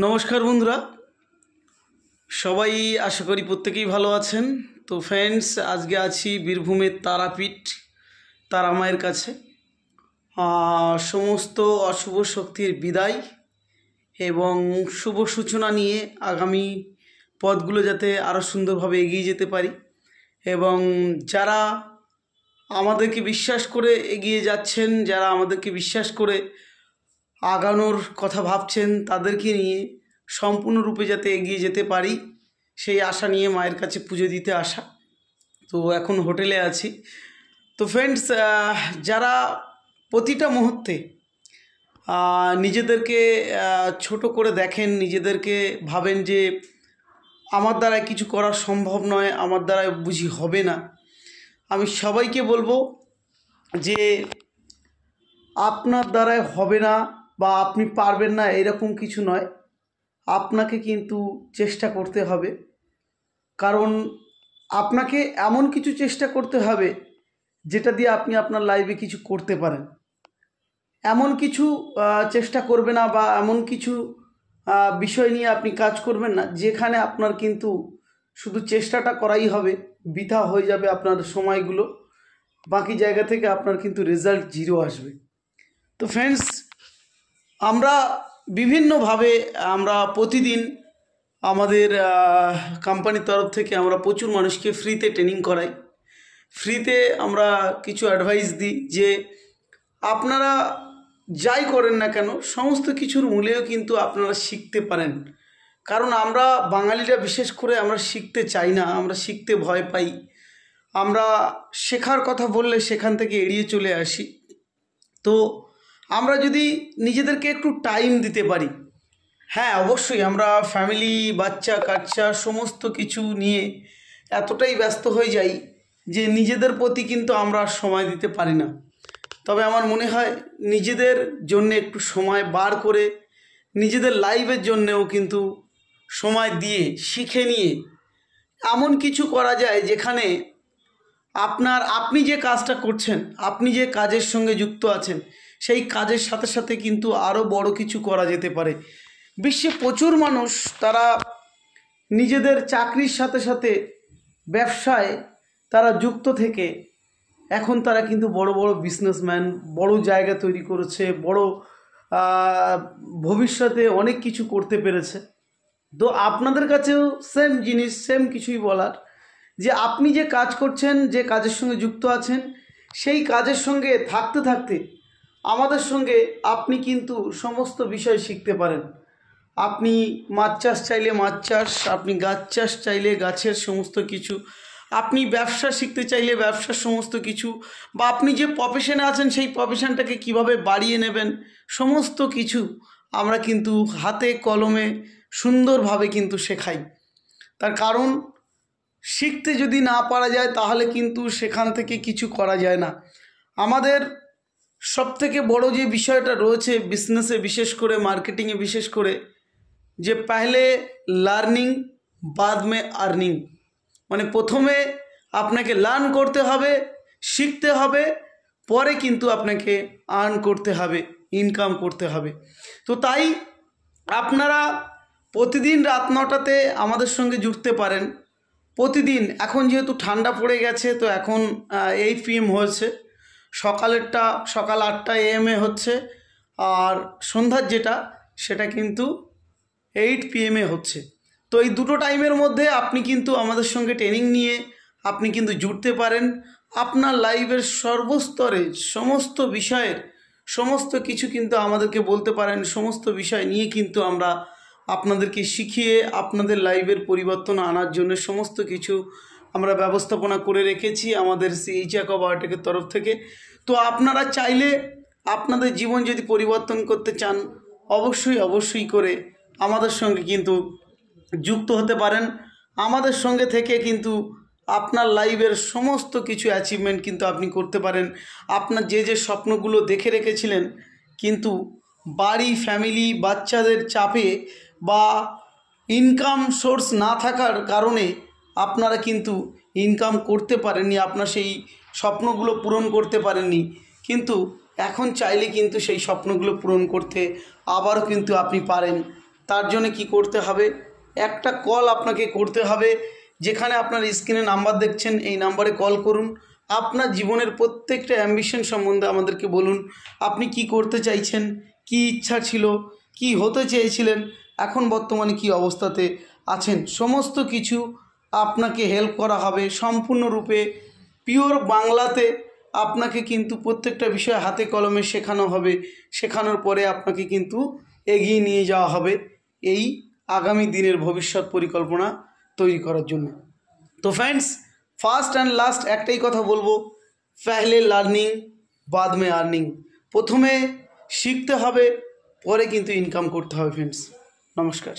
নমস্কার বন্ধুরা, সবাই আশা করি প্রত্যেকেই ভালো আছেন। তো ফ্রেন্ডস, আজকে আছি বীরভূমের তারাপীঠ তারা মায়ের কাছে। সমস্ত অশুভ শক্তির বিদায় এবং শুভ সূচনা নিয়ে আগামী পথগুলো যাতে আরও সুন্দরভাবে এগিয়ে যেতে পারি এবং যারা আমাদেরকে বিশ্বাস করে এগিয়ে যাচ্ছেন, যারা আমাদেরকে বিশ্বাস করে আগানোর কথা ভাবছেন, তাদেরকে নিয়ে সম্পূর্ণরূপে যাতে এগিয়ে যেতে পারি সেই আশা নিয়ে মায়ের কাছে পুজো দিতে আসা। তো এখন হোটেলে আছি। তো ফ্রেন্ডস, যারা প্রতিটা মুহূর্তে নিজেদেরকে ছোট করে দেখেন, নিজেদেরকে ভাবেন যে আমার দ্বারা কিছু করা সম্ভব নয়, আমার দ্বারা বুঝি হবে না, আমি সবাইকে বলবো যে আপনার দ্বারাই হবে না বা আপনি পারবেন না এরকম কিছু নয়। আপনাকে কিন্তু চেষ্টা করতে হবে, কারণ আপনাকে এমন কিছু চেষ্টা করতে হবে যেটা দিয়ে আপনি আপনার লাইফে কিছু করতে পারেন। এমন কিছু চেষ্টা করবে না বা এমন কিছু বিষয় নিয়ে আপনি কাজ করবেন না যেখানে আপনার কিন্তু শুধু চেষ্টাটা করাই হবে, বৃথা হয়ে যাবে আপনার সময়গুলো, বাকি জায়গা থেকে আপনার কিন্তু রেজাল্ট জিরো আসবে। তো ফ্রেন্ডস, আমরা বিভিন্নভাবে আমরা প্রতিদিন আমাদের কোম্পানির তরফ থেকে আমরা প্রচুর মানুষকে ফ্রিতে ট্রেনিং করাই। ফ্রিতে আমরা কিছু অ্যাডভাইস দিই যে আপনারা যাই করেন না কেন সমস্ত কিছুর মূলেও কিন্তু আপনারা শিখতে পারেন। কারণ আমরা বাঙালিরা বিশেষ করে আমরা শিখতে চাই না, আমরা শিখতে ভয় পাই। আমরা শেখার কথা বললে সেখান থেকে এড়িয়ে চলে আসি। তো আমরা যদি নিজেদেরকে একটু টাইম দিতে পারি, হ্যাঁ অবশ্যই আমরা ফ্যামিলি, বাচ্চা কাচ্চা সমস্ত কিছু নিয়ে এতটাই ব্যস্ত হয়ে যাই যে নিজেদের প্রতি কিন্তু আমরা সময় দিতে পারি না। তবে আমার মনে হয় নিজেদের জন্য একটু সময় বার করে নিজেদের লাইফের জন্যেও কিন্তু সময় দিয়ে শিখে নিয়ে এমন কিছু করা যায় যেখানে আপনি যে কাজটা করছেন, আপনি যে কাজের সঙ্গে যুক্ত আছেন, সেই কাজের সাথে সাথে কিন্তু আরও বড় কিছু করা যেতে পারে। বিশ্বে প্রচুর মানুষ তারা নিজেদের চাকরির সাথে সাথে ব্যবসায় তারা যুক্ত থেকে এখন তারা কিন্তু বড় বড় বিজনেসম্যান, বড় জায়গা তৈরি করেছে, বড় ভবিষ্যতে অনেক কিছু করতে পেরেছে। তো আপনাদের কাছেও সেম জিনিস, সেম কিছুই বলার যে আপনি যে কাজ করছেন, যে কাজের সঙ্গে যুক্ত আছেন, সেই কাজের সঙ্গে থাকতে থাকতে আমাদের সঙ্গে আপনি কিন্তু সমস্ত বিষয় শিখতে পারেন। আপনি মাছ চাষ চাইলে মাছ চাষ, আপনি গাছ চাষ চাইলে গাছের সমস্ত কিছু, আপনি ব্যবসা শিখতে চাইলে ব্যবসার সমস্ত কিছু, বা আপনি যে প্রফেশনে আছেন সেই প্রফেশনটাকে কিভাবে বাড়িয়ে নেবেন, সমস্ত কিছু আমরা কিন্তু হাতে কলমে সুন্দরভাবে কিন্তু শেখাই। তার কারণ শিখতে যদি না পারা যায় তাহলে কিন্তু সেখান থেকে কিছু করা যায় না। আমাদের সবথেকে বড় যে বিষয়টা রয়েছে বিজনেসে, বিশেষ করে মার্কেটিংয়ে, বিশেষ করে যে পহলে লার্নিং বাদ মে আর্নিং, মানে প্রথমে আপনাকে লার্ন করতে হবে, শিখতে হবে, পরে কিন্তু আপনাকে আর্ন করতে হবে, ইনকাম করতে হবে। তো তাই আপনারা প্রতিদিন রাত 9টাতে আমাদের সঙ্গে জুড়তে পারেন। প্রতিদিন, এখন যেহেতু ঠান্ডা পড়ে গেছে তো এখন 8 PM হয়েছে, সকালেরটা সকাল 8টা AM হচ্ছে, আর সন্ধ্যার যেটা সেটা কিন্তু 8 PM হচ্ছে। তো এই দুটো টাইমের মধ্যে আপনি কিন্তু আমাদের সঙ্গে ট্রেনিং নিয়ে আপনি কিন্তু জুড়তে পারেন। আপনার লাইফের সর্বস্তরে সমস্ত বিষয়ের সমস্ত কিছু কিন্তু আমাদেরকে বলতে পারেন। সমস্ত বিষয় নিয়ে কিন্তু আমরা আপনাদেরকে শিখিয়ে আপনাদের লাইফের পরিবর্তন আনার জন্য সমস্ত কিছু আমরা ব্যবস্থাপনা করে রেখেছি আমাদের CHAC অফ বায়োটেকের তরফ থেকে। তো আপনারা চাইলে আপনাদের জীবন যদি পরিবর্তন করতে চান, অবশ্যই করে আমাদের সঙ্গে কিন্তু যুক্ত হতে পারেন। আমাদের সঙ্গে থেকে কিন্তু আপনার লাইফের সমস্ত কিছু অ্যাচিভমেন্ট কিন্তু আপনি করতে পারেন। আপনার যে যে স্বপ্নগুলো দেখে রেখেছিলেন কিন্তু বাড়ি, ফ্যামিলি, বাচ্চাদের চাপে বা ইনকাম সোর্স না থাকার কারণে আপনারা কিন্তু ইনকাম করতে পারেননি, আপনার সেই স্বপ্নগুলো পূরণ করতে পারেননি। কিন্তু এখন চাইলে কিন্তু সেই স্বপ্নগুলো পূরণ করতে আবারও কিন্তু আপনি পারেন। তার জন্য কি করতে হবে, একটা কল আপনাকে করতে হবে, যেখানে আপনার স্ক্রিনে নাম্বার দেখছেন এই নাম্বারে কল করুন। আপনার জীবনের প্রত্যেকটা অ্যাম্বিশন সম্বন্ধে আমাদেরকে বলুন। আপনি কি করতে চাইছেন, কি ইচ্ছা ছিল, কি হতে চেয়েছিলেন, এখন বর্তমানে কি অবস্থাতে আছেন, সমস্ত কিছু আপনাকে হেল্প করা হবে সম্পূর্ণরূপে পিওর বাংলাতে। আপনাকে কিন্তু প্রত্যেকটা বিষয় হাতে কলমে শেখানো হবে। শেখানোর পরে আপনাকে কিন্তু এগিয়ে নিয়ে যাওয়া হবে এই আগামী দিনের ভবিষ্যৎ পরিকল্পনা তৈরি করার জন্য। তো ফ্রেন্ডস, ফার্স্ট অ্যান্ড লাস্ট একটাই কথা বলবো, পহলে লার্নিং বাদ মে আর্নিং। প্রথমে শিখতে হবে, পরে কিন্তু ইনকাম করতে হবে ফ্রেন্ডস। নমস্কার।